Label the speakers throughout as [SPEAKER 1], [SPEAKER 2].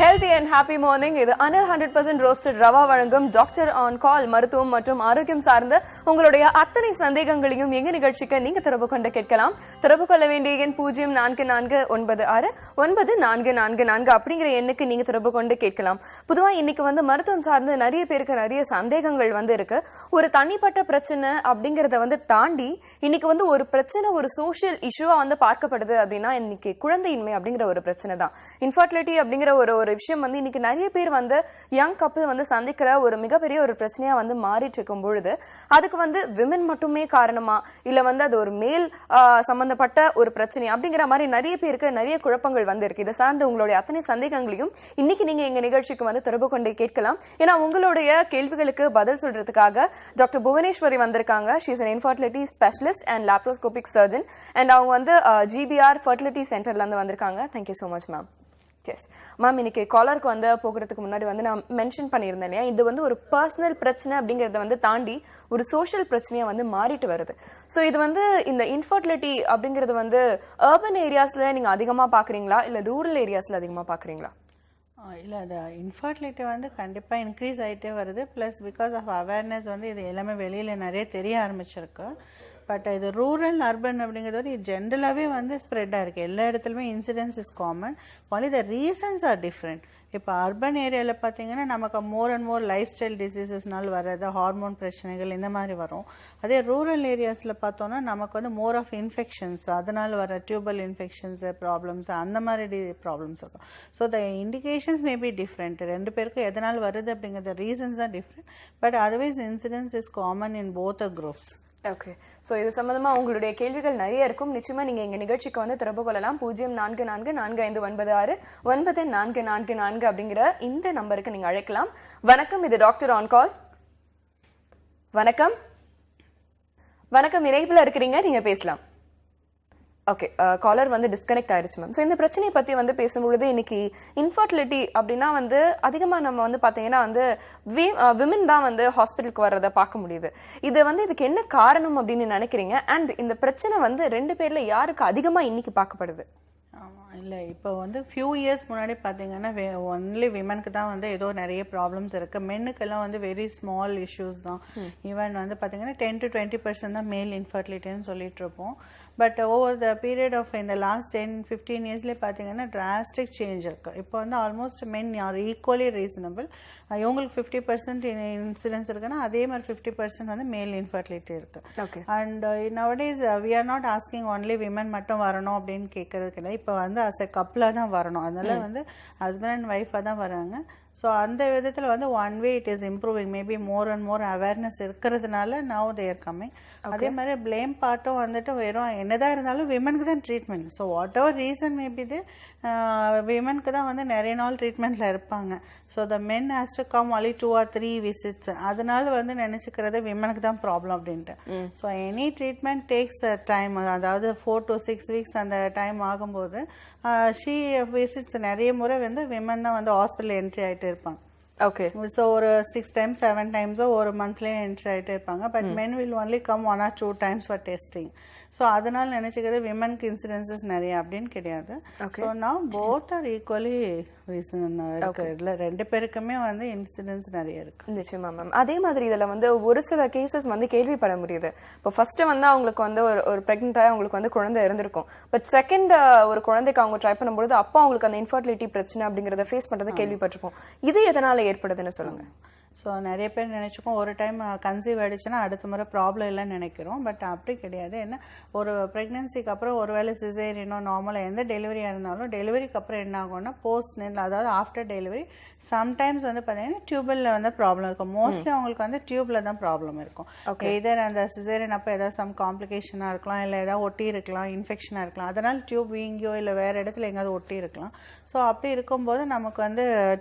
[SPEAKER 1] Healthy and happy morning. இது Anil 100% roasted rava வழங்கும் doctor on கால் மருத்துவம் மற்றும் ஆரோக்கியம் சார்ந்த உங்களுடைய அத்தனை சந்தேகங்களையும் எங்க நிகழ்ச்சிக்கு நீங்க தொடர்பு கொண்டு கேட்கலாம். தொடர்பு கொள்ள வேண்டிய எண் 0449694444 அப்படிங்கிற எண்ணுக்கு நீங்க தொடர்பு கொண்டு கேட்கலாம். பொதுவா இன்னைக்கு மருத்துவம் சார்ந்து நிறைய பேருக்கு நிறைய சந்தேகங்கள் இருக்கு. ஒரு தனிப்பட்ட பிரச்சனை அப்படிங்கறத தாண்டி இன்னைக்கு ஒரு பிரச்சனை ஒரு சோஷியல் இஷ்யூவா பார்க்கப்படுது அப்படின்னா இன்னைக்கு குழந்தையின்மை அப்படிங்கிற ஒரு பிரச்சனை தான். இன்ஃபர்டிலிட்டி அப்படிங்கிற ஒரு விஷயம் இன்னைக்கு நிறைய பேர் யங் கப்பிள் சந்திக்கிற ஒரு மிகப்பெரிய ஒரு பிரச்சனையா மாறிட்டு இருக்கும் பொழுது அதுக்கு விமன் மட்டுமே காரணமா இல்ல அது ஒரு மேல் சம்பந்தப்பட்ட ஒரு பிரச்சனை அப்படிங்கிற மாதிரி நிறைய பேருக்கு நிறைய குழப்பங்கள் இருக்கு. இதை சார்ந்து உங்களுடைய அத்தனை சந்தேகங்களையும் இன்னைக்கு நீங்க எங்க நிகழ்ச்சிக்கு தொடர்பு கொண்டு கேட்கலாம். ஏன்னா உங்களுடைய கேள்விகளுக்கு பதில் சொல்றதுக்காக டாக்டர் புவனேஸ்வரி வந்திருக்காங்க. She is an infertility specialist and laparoscopic surgeon and அவங்க GBR fertility centerல இருந்து வந்திருக்காங்க. Thank you so much ma'am. Yes ma'am, இன்னைக்கு காலருக்கு போகிறதுக்கு முன்னாடி நான் மென்ஷன் பண்ணியிருந்தேன் இல்லையா, இது ஒரு பர்சனல் பிரச்சனை அப்படிங்கறத தாண்டி ஒரு சோஷியல் பிரச்சனையா மாறிட்டு வருது. ஸோ இது இந்த இன்ஃபர்டிலிட்டி அப்படிங்கிறது அர்பன் ஏரியாஸ்ல நீங்க அதிகமா பாக்குறீங்களா இல்ல ரூரல் ஏரியாஸ்ல அதிகமா பாக்குறீங்களா?
[SPEAKER 2] இல்லை, அது இன்ஃபர்டிலிட்டி கண்டிப்பாக இன்க்ரீஸ் ஆகிட்டே வருது. ப்ளஸ் பிகாஸ் ஆஃப் அவேர்னஸ் இது எல்லாமே வெளியில் நிறைய தெரிய ஆரம்பிச்சிருக்கு. பட் இது ரூரல் அர்பன் அப்படிங்கிறது ஜென்ரலாகவே ஸ்ப்ரெட்டாக இருக்குது. எல்லா இடத்துலையுமே incidence is common. Only the reasons are different. இப்போ அர்பன் ஏரியாவில் பார்த்தீங்கன்னா நமக்கு more and more lifestyle டிசீசஸ்னால் வர்றது, ஹார்மோன் பிரச்சனைகள் இந்த மாதிரி வரும். அதே ரூரல் ஏரியாஸில் பார்த்தோன்னா நமக்கு மோர் ஆஃப் இன்ஃபெக்ஷன்ஸ், அதனால் வர டியூபல் இன்ஃபெக்ஷன்ஸ் ப்ராப்ளம்ஸ் அந்த மாதிரி ப்ராப்ளம்ஸ் இருக்கும். So the indications may be different. ரெண்டு பேருக்கும் எதனால் வருது அப்படிங்கிற ரீசன்ஸ் தான் different. But otherwise incidence is common in both the groups.
[SPEAKER 1] Okay, so இது சம்பந்தமா உங்களுடைய கேள்விகள் நிறைய இருக்கும். நிச்சயமா நீங்க எங்க நிகழ்ச்சிக்கு தொடர்பு கொள்ளலாம். 0444594444 அப்படிங்கிற இந்த நம்பருக்கு நீங்க அழைக்கலாம். வணக்கம், இது டாக்டர் ஆன் கால். வணக்கம் வணக்கம், இணைப்புல இருக்கிறீங்க, நீங்க பேசலாம். ஓகே, காலர் டிஸ்கனெக்ட் ஆயிடுச்சு மேம். ஸோ இந்த பிரச்சனையை பத்தி பேசும்பொழுது இன்னைக்கு இன்ஃபர்டிலிட்டி அப்படின்னா அதிகமா நம்ம பாத்தீங்கன்னா விமன் தான் ஹாஸ்பிட்டலுக்கு வர்றதை பார்க்க முடியுது. இது இதுக்கு என்ன காரணம் அப்படின்னு நினைக்கிறீங்க? அண்ட் இந்த பிரச்சனை ரெண்டு பேர்ல யாருக்கு அதிகமா இன்னைக்கு பார்க்கப்படுது?
[SPEAKER 2] இல்லை, இப்போ ஃபியூ இயர்ஸ் முன்னாடி பார்த்தீங்கன்னா ஒன்லி விமனுக்கு தான் ஏதோ நிறைய ப்ராப்ளம்ஸ் இருக்குது. மென்னுக்கெல்லாம் வெரி ஸ்மால் இஷ்யூஸ் தான். ஈவன் பார்த்தீங்கன்னா 10 to 20% தான் மேல் இன்ஃபர்டிலிட்டின்னு சொல்லிட்டு இருப்போம். But over the period of இந்த லாஸ்ட் 10-15 இயர்ஸ்லேயே பார்த்தீங்கன்னா டிராஸ்டிக் சேஞ்ச் இருக்குது. இப்போ almost men are equally reasonable. இவங்களுக்கு 50% இன்சிடென்ஸ் இருக்குன்னா அதே மாதிரி 50% மேல் இன்ஃபர்டிலிட்டி இருக்குது. And nowadays we are not asking only women மட்டும் வரணும் அப்படின்னு கேட்கறது கிடையாது. இப்போ அஸ் எ கப்பலாக தான் வரணும். அதனால ஹஸ்பண்ட் அண்ட் ஒய்ஃபாக தான் வராங்க. ஸோ அந்த விதத்தில் one way it is improving. Maybe more and more awareness இருக்கிறதுனால நவ் தேர் கம்மிங். அதே மாதிரி பிளேம் பார்ட்டும் வெறும் என்னதான் இருந்தாலும் விமனுக்கு தான் treatment. So what ever reason maybe இது விமனுக்கு தான் நிறைய நாள் ட்ரீட்மெண்ட்டில் இருப்பாங்க. So the men has to come only 2 or 3 visits. அதனால நினச்சிக்கிறது விமனுக்கு தான் ப்ராப்ளம் அப்படின்ட்டு. So any treatment takes time. அதாவது 4 to 6 weeks அந்த டைம் ஆகும்போது ஷீ விசிட்ஸ் நிறைய முறை விமன் தான் ஹாஸ்பிட்டல் என்ட்ரி ஆகிட்டு இருப்பாங்க.
[SPEAKER 1] ஓகே,
[SPEAKER 2] ஸோ ஒரு 6 times 7 times ஒரு மந்த்லேயே என்ட்ரி ஆகிட்டே இருப்பாங்க. But men will only come 1 or 2 times for testing. So அதனால நினைச்சுக்கிறது விமனுக்கு இன்சிடென்சஸ் நிறைய அப்படின்னு கிடையாது. ஸோ நான் போத் ஆர் ஈக்குவலி ரீசன் இருக்கு. இல்லை, ரெண்டு பேருக்குமே இன்சிடென்ட்ஸ் நிறைய இருக்கு.
[SPEAKER 1] நிச்சயமா மேம். அதே மாதிரி இதுல ஒரு சில கேசஸ் கேள்விப்பட முடியுது. இப்போ ஃபர்ஸ்ட் அவங்களுக்கு ஒரு பிரெக்னென்ட் ஆகி அவங்களுக்கு குழந்தை இருந்திருக்கும். பட் செகண்ட் ஒரு குழந்தைக்கு அவங்க ட்ரை பண்ணும்போது அப்போ அவங்களுக்கு அந்த இன்ஃபர்டிலிட்டி பிரச்சனை அப்படிங்கறத ஃபேஸ் பண்றதை கேள்விப்பட்டிருப்போம். இது எதனால ஏற்படுதுன்னு சொல்லுங்க.
[SPEAKER 2] ஸோ நிறைய பேர் நினச்சிக்கும் ஒரு டைம் கன்சீவ் ஆகிடுச்சுன்னா அடுத்த முறை ப்ராப்ளம் இல்லைன்னு நினைக்கிறோம். பட் அப்படி கிடையாது. என்ன ஒரு ப்ரெக்னென்சிக்கு அப்புறம் ஒரு வேளை சிசேரியனோ நார்மலாக எந்த டெலிவரியாக இருந்தாலும் டெலிவரிக்கு அப்புறம் என்ன ஆகும்னா போஸ்ட் நெல், அதாவது ஆஃப்டர் டெலிவரி சம்டைம்ஸ் பார்த்தீங்கன்னா டியூபில் ப்ராப்ளம் இருக்கும். மோஸ்ட்லி அவங்களுக்கு டியூப்ல தான் ப்ராப்ளம் இருக்கும். இதர் அந்த சிசேரியன் அப்போ ஏதாவது சம் காம்ப்ளிகேஷனாக இருக்கலாம், இல்லை ஏதாவது ஒட்டி இருக்கலாம், இன்ஃபெக்ஷனாக இருக்கலாம். அதனால் டியூப் வீங்கியோ இல்லை வேறு இடத்துல எங்கேயாவது ஒட்டி இருக்கலாம். ஸோ அப்படி இருக்கும்போது நமக்கு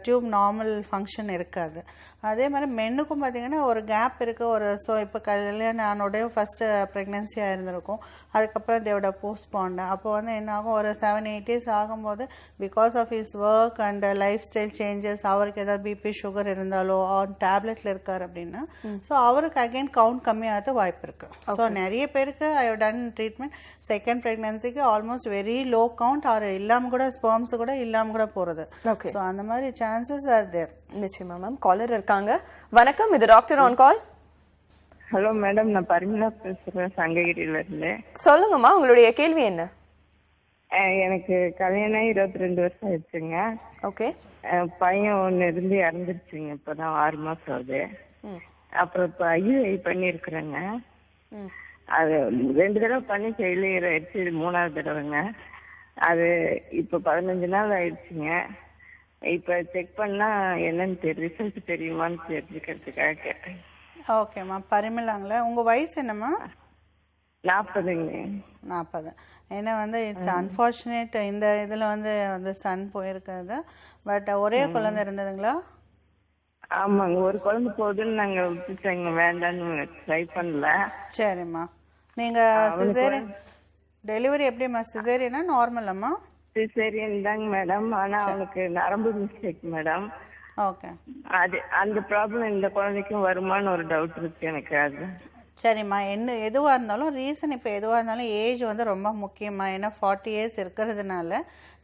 [SPEAKER 2] டியூப் நார்மல் ஃபங்க்ஷன் இருக்காது. அதே மாதிரி மென்னுக்கும் பார்த்தீங்கன்னா ஒரு கேப் இருக்குது. ஸோ இப்போ கல்யாணம் ஆனோடைய ஃபஸ்ட்டு ப்ரெக்னென்சியாக இருந்திருக்கும், அதுக்கப்புறம் தேவோட போஸ்ட்பாண்ட். அப்போ வந்து என்ன ஆகும், ஒரு 7-8 இயர்ஸ் ஆகும்போது because of his work and life style changes, அவருக்கு ஏதாவது பிபி சுகர் இருந்தாலோ ஆன் டேப்லெட்டில் இருக்கார் அப்படின்னா ஸோ அவருக்கு அகைன் கவுண்ட் கம்மியாக வாய்ப்பு இருக்குது. ஸோ நிறைய பேருக்கு I have done treatment second ப்ரெக்னென்சிக்கு almost very low count or இல்லாமல் கூட ஸ்பெர்ம்ஸ் கூட இல்லாமல் கூட போகிறது. ஸோ அந்த மாதிரி சான்சஸ் ஆர் தேர்.
[SPEAKER 1] நிச்சயமா மேம். காலர் இருக்காங்க. வணக்கம், இது doctor on call.
[SPEAKER 3] Hello madam, நான் பரிமளா பேசுறேன் சங்ககிரியில இருந்து.
[SPEAKER 1] சொல்லுங்கம்மா, உங்களுடைய கேள்வி என்ன?
[SPEAKER 3] எனக்கு கல்யாணம் 22 வருஷம் ஆயிடுச்சுங்க.
[SPEAKER 1] ஓகே.
[SPEAKER 3] பையன் ஒன்று இருந்து இறந்துருச்சுங்க, இப்போதான் 6 மாசம் ஆகுது. அப்புறம் இப்போ ஐயுஐ பண்ணியிருக்கிறேங்க. அது 2 தடவை பண்ணி ஃபெயிலியர் ஆயிடுச்சு, இது 3வது தடவைங்க. அது இப்போ 15 நாள் ஆயிடுச்சுங்க. இப்போ செக் பண்ணா என்னன்னு ரிசல்ட் தெரியுமான்னு தெரிஞ்சுக்கிறதுக்காக கேட்டேன்.
[SPEAKER 2] ஓகேம்மா, பரிமளாங்களா? உங்கள் வயசு என்னம்மா?
[SPEAKER 3] 40ங்க.
[SPEAKER 2] 40. ஏன்னா வந்து இட்ஸ் அன்ஃபார்ச்சுனேட் இந்த இதில் வந்து சன் போயிருக்கிறது. பட் ஒரே குழந்தை இருந்ததுங்களா?
[SPEAKER 3] ஆமாங்க, ஒரு குழந்தை போகுதுன்னு நாங்கள் விட்டுட்டேங்க, வேண்டான்னு ட்ரை பண்ணல.
[SPEAKER 2] சரிம்மா, நீங்கள் சிசேரியன் டெலிவரி எப்படிம்மா? சிசேரியனா நார்மலாம்மா?
[SPEAKER 3] சிசேரியன் தாங்க மேடம். ஆனால் அவனுக்கு நரம்பு மிஸ்டேக் மேடம்.
[SPEAKER 2] ஓகே.
[SPEAKER 3] அது அந்த ப்ராப்ளம் இந்த குழந்தைக்கும் வருமானு ஒரு டவுட் இருக்கு எனக்கு. அது
[SPEAKER 2] சரிம்மா, எதுவாக இருந்தாலும் ரீசன் இப்போ எதுவாக இருந்தாலும் ஏஜ் வந்து ரொம்ப முக்கியமா. ஏன்னா 40 இயர்ஸ் இருக்கிறதுனால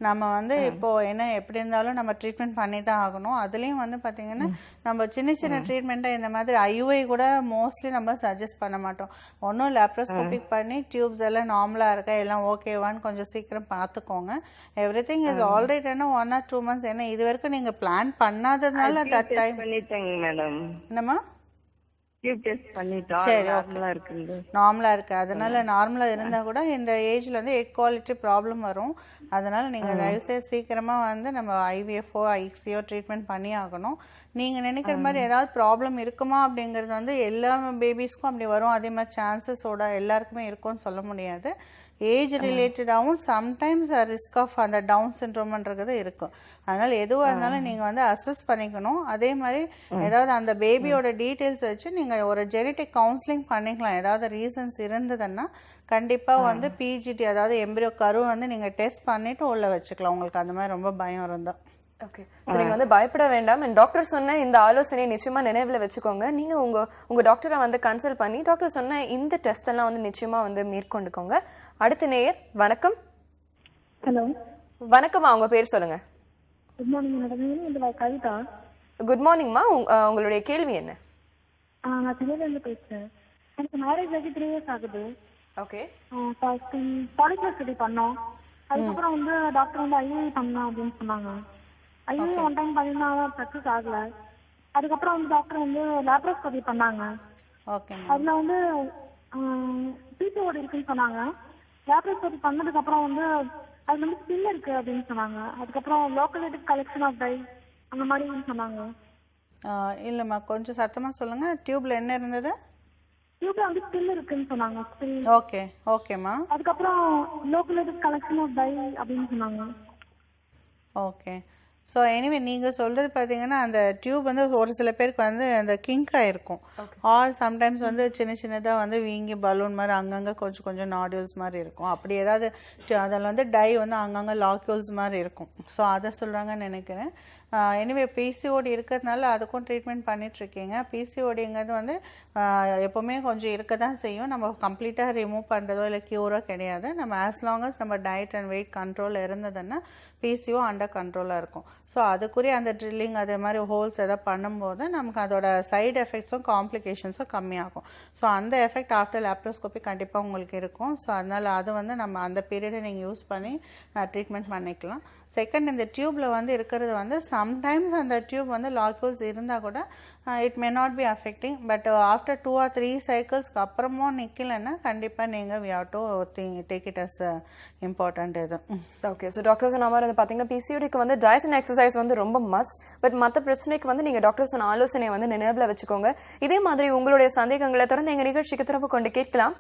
[SPEAKER 2] நம்ம வந்து இப்போது என்ன எப்படி இருந்தாலும் நம்ம ட்ரீட்மெண்ட் பண்ணி தான் ஆகணும். அதுலேயும் வந்து பார்த்திங்கன்னா நம்ம சின்ன சின்ன ட்ரீட்மெண்ட்டை இந்த மாதிரி ஐயுஐ கூட மோஸ்ட்லி நம்ம சஜஸ்ட் பண்ண மாட்டோம். ஒன்றும் லேப்ரோஸ்கோபிக் பண்ணி டியூப்ஸ் எல்லாம் நார்மலாக இருக்கா, எல்லாம் ஓகேவான்னு கொஞ்சம் சீக்கிரம் பார்த்துக்கோங்க. Every thing is alright. ஏன்னா 1 or 2 months, ஏன்னா இது வரைக்கும் நீங்கள் பிளான் பண்ணாததுனால தட் டைம்
[SPEAKER 3] பண்ணிட்டேங்க மேடம்.
[SPEAKER 2] என்னம்மா?
[SPEAKER 3] நார்மலா
[SPEAKER 2] இருக்கு. அதனால நார்மலா இருந்தா கூட இந்த ஏஜ்ல வந்து எக் குவாலிட்டி ப்ராப்ளம் வரும். அதனால நீங்க தயவுசெய்து சீக்கிரமா வந்து நம்ம ஐவிஎஃப்ஓ ஐக்ஸியோ ட்ரீட்மெண்ட் பண்ணி ஆகணும். நீங்க நினைக்கிற மாதிரி ஏதாவது ப்ராப்ளம் இருக்குமா அப்படிங்கிறது வந்து எல்லா பேபிஸ்க்கும் அப்படி வரும். அதே மாதிரி சான்சஸோட எல்லாருக்குமே இருக்கும்னு சொல்ல முடியாது. ஏஜ் ரிலேட்டடாகவும் சம்டைம்ஸ் ரிஸ்க் ஆஃப் அந்த டவுன் சிண்ட்ரோம்ன்றது இருக்கும். அதனால எதுவாக இருந்தாலும் நீங்கள் வந்து அசஸ் பண்ணிக்கணும். அதே மாதிரி ஏதாவது அந்த பேபியோட டீட்டெயில்ஸ் வச்சு நீங்கள் ஒரு ஜெனட்டிக் கவுன்சிலிங் பண்ணிக்கலாம். ஏதாவது ரீசன்ஸ் இருந்ததுன்னா கண்டிப்பாக வந்து பிஜிடி, அதாவது எம்பிரியோ கரு வந்து நீங்கள் டெஸ்ட் பண்ணிட்டு உள்ள வச்சுக்கலாம். உங்களுக்கு அந்த மாதிரி ரொம்ப பயம் இருந்தால்.
[SPEAKER 1] ஓகே. ஸோ நீங்கள் வந்து பயப்பட வேண்டாம். டாக்டர் சொன்ன இந்த ஆலோசனையை நிச்சயமா நினைவில் வச்சுக்கோங்க. நீங்கள் உங்க டாக்டரை வந்து கன்சல்ட் பண்ணி டாக்டர் சொன்ன இந்த டெஸ்ட் எல்லாம் வந்து நிச்சயமா வந்து மேற்கொண்டுக்கோங்க. அடுத்த நேயர். வணக்கம்.
[SPEAKER 4] ஹலோ.
[SPEAKER 1] வணக்கம்மா, உங்க பேர் சொல்லுங்க.
[SPEAKER 4] Good morning madam, Kavitha.
[SPEAKER 1] Good மார்னிங்மா, உங்களுடைய கேள்வி என்ன?
[SPEAKER 4] நான் சென்னையிலேருந்து பேசுகிறேன். எனக்கு மேரேஜ் ஆகி 3 years ஆகுது.
[SPEAKER 1] ஓகே.
[SPEAKER 4] பாலிகிராஃப் ஸ்டடி பண்ணோம். அதுக்கப்புறம் வந்து டாக்டர் வந்து ஐஏ பண்ணலாம் அப்படின்னு சொன்னாங்க. ஐஏ 1 time பண்ணினா சக்ஸஸ் ஆகல. அதுக்கப்புறம் வந்து டாக்டர் வந்து லேப்ரோஸ்கோபி பண்ணாங்க. அதுல வந்து பிசிஓடி இருக்குன்னு சொன்னாங்க. லேப்ரோஸ்கோபி பண்ணதுக்கு அப்புறம் வந்து அது வந்து ஸ்கின் இருக்கு அப்படின்னு சொன்னாங்க. அதுக்கப்புறம் லோக்கலேட்டிவ் கலெக்ஷன் ஆஃப் டை அந்த மாதிரி சொன்னாங்க.
[SPEAKER 2] இல்லைம்மா, கொஞ்சம் சத்தமாக சொல்லுங்க. டியூப்ல என்ன இருந்தது?
[SPEAKER 4] டியூப்ல வந்து ஸ்கின் இருக்குன்னு சொன்னாங்க.
[SPEAKER 2] ஓகே. ஓகேம்மா.
[SPEAKER 4] அதுக்கப்புறம் லோக்கலேட்டிவ் கலெக்ஷன் ஆஃப் டை அப்படின்னு சொன்னாங்க.
[SPEAKER 2] ஓகே. ஸோ எனிவே நீங்கள் சொல்கிறது பார்த்தீங்கன்னா அந்த டியூப் வந்து ஒரு சில பேருக்கு வந்து அந்த கிங்காக இருக்கும். ஆர் சம்டைம்ஸ் வந்து சின்ன சின்னதாக வந்து வீங்கி பலூன் மாதிரி அங்கங்கே கொஞ்சம் கொஞ்சம் நாடியூல்ஸ் மாதிரி இருக்கும். அப்படி ஏதாவது அதில் வந்து டை வந்து அங்கங்கே லாக்யூல்ஸ் மாதிரி இருக்கும். ஸோ அதை சொல்கிறாங்கன்னு நினைக்கிறேன். எனிவே பிசிஓடி இருக்கிறதுனால அதுக்கும் ட்ரீட்மெண்ட் பண்ணிகிட்ருக்கீங்க. பிசிஓடிங்கிறது வந்து எப்போவுமே கொஞ்சம் இருக்க தான் செய்யும். நம்ம கம்ப்ளீட்டாக ரிமூவ் பண்ணுறதோ இல்லை க்யூரோ கிடையாது. நம்ம ஆஸ் லாங் அஸ் நம்ம டயட் அண்ட் வெயிட் கண்ட்ரோல் இருந்ததுன்னா பிசிஓ அண்டர் கண்ட்ரோலாக இருக்கும். ஸோ அதுக்குரிய அந்த ட்ரில்லிங் அதே மாதிரி ஹோல்ஸ் எதாவது பண்ணும்போது நமக்கு அதோட சைடு எஃபெக்ட்ஸும் காம்ப்ளிகேஷன்ஸும் கம்மியாகும். ஸோ அந்த எஃபெக்ட் ஆஃப்டர் லேப்ரோஸ்கோபி கண்டிப்பாக உங்களுக்கு இருக்கும். ஸோ அதனால் அது வந்து நம்ம அந்த பீரியடை நீங்கள் யூஸ் பண்ணி ட்ரீட்மெண்ட் பண்ணிக்கலாம். செகண்ட், இந்த டியூப்பில் வந்து இருக்கிறது வந்து சம்டைம்ஸ் அந்த டியூப் வந்து லாக்யூல்ஸ் இருந்தால் கூட it may not be affecting. But after 2 or 3 cyclesக்கு அப்புறமும் நிற்கலைன்னா கண்டிப்பாக நீங்கள் we have to take it as important இது.
[SPEAKER 1] ஓகே. ஸோ டாக்டர் சொன்ன மாதிரி வந்து பார்த்தீங்கன்னா பிசிஓடிக்கு வந்து டயட் அண்ட் எக்ஸசைஸ் வந்து ரொம்ப மஸ்ட். பட் மற்ற பிரச்சனைக்கு வந்து நீங்கள் டாக்டர் சொன்ன ஆலோசனை வந்து நினைவில் வச்சுக்கோங்க. இதே மாதிரி உங்களுடைய சந்தேகங்களை தொடர்ந்து எங்கள் நிகழ்ச்சிக்கு திரும்ப கொண்டு கேட்கலாம்.